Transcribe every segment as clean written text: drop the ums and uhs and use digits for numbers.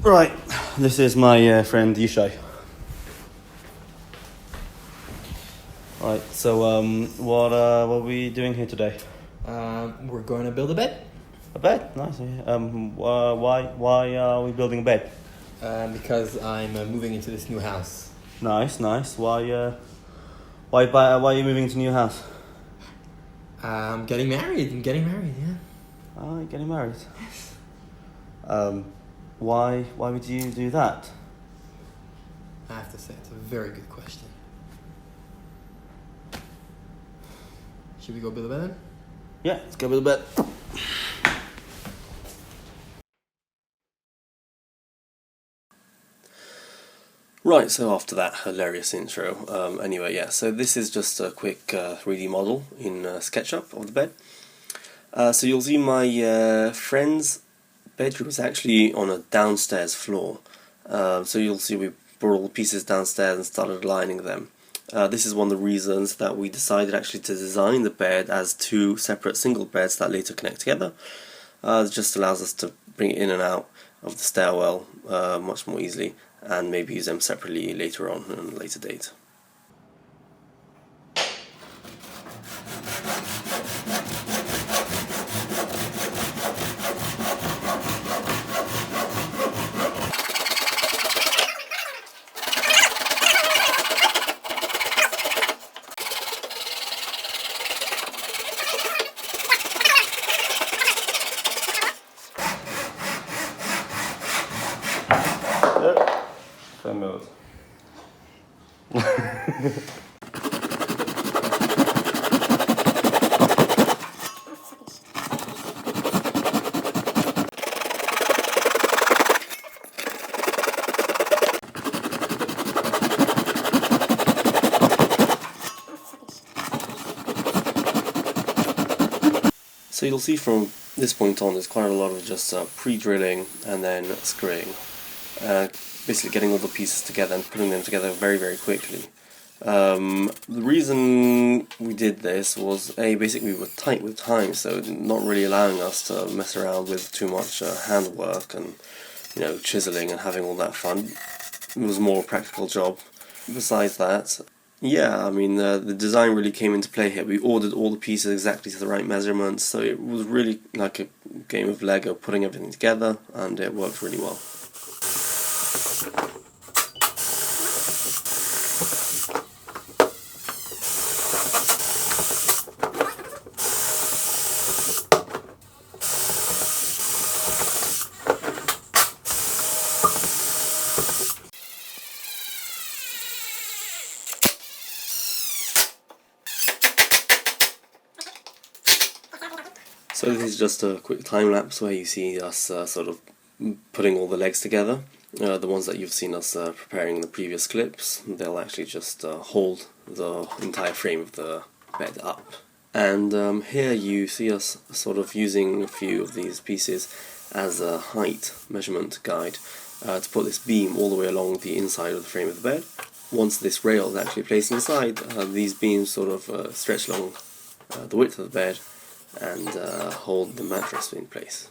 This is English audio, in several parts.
Right, this is my friend Yushay. Right, so what are we doing here today? We're going to build a bed. A bed, nice. Why are we building a bed? Because I'm moving into this new house. Nice. Why are you moving to a new house? I'm getting married. Yeah. Oh, you're getting married. Yes. Why would you do that? I have to say, it's a very good question. Should we go build a bed then? Yeah, let's go with the bed. Right, so after that hilarious intro, anyway, yeah, so this is just a quick 3D model in SketchUp of the bed. So you'll see my friend's bedroom is actually on a downstairs floor. So you'll see we brought all the pieces downstairs and started aligning them. This is one of the reasons that we decided actually to design the bed as two separate single beds that later connect together. It just allows us to bring it in and out of the stairwell much more easily, and maybe use them separately later on a later date. Mode. So you'll see from this point on there's quite a lot of just pre-drilling and then screwing. Basically getting all the pieces together and putting them together very, very quickly. The reason we did this was basically we were tight with time, so not really allowing us to mess around with too much handwork and chiseling and having all that fun. It was more a practical job. Besides that, yeah, I mean the design really came into play here. We ordered all the pieces exactly to the right measurements, so it was really like a game of Lego, putting everything together, and it worked really well. So this is just a quick time lapse where you see us sort of putting all the legs together. The ones that you've seen us preparing in the previous clips, they'll actually just hold the entire frame of the bed up. And here you see us sort of using a few of these pieces as a height measurement guide to put this beam all the way along the inside of the frame of the bed. Once this rail is actually placed inside, these beams sort of stretch along the width of the bed and hold the mattress in place.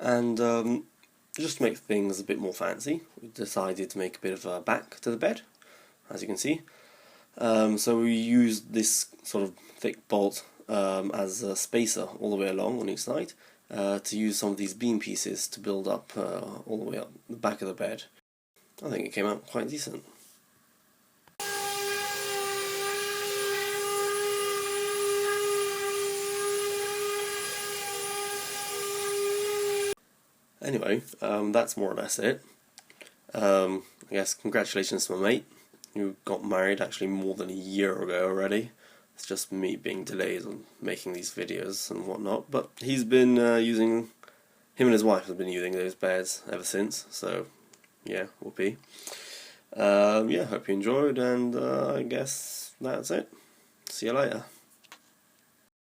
And just to make things a bit more fancy, we decided to make a bit of a back to the bed, as you can see. So we used this sort of thick bolt as a spacer all the way along on each side to use some of these beam pieces to build up all the way up the back of the bed. I think it came out quite decent. Anyway, that's more or less it. I guess congratulations to my mate, who got married actually more than a year ago already. It's just me being delayed on making these videos and whatnot, but he's been him and his wife have been using those beds ever since, so yeah, whoopee. Yeah, hope you enjoyed, and I guess that's it. See you later.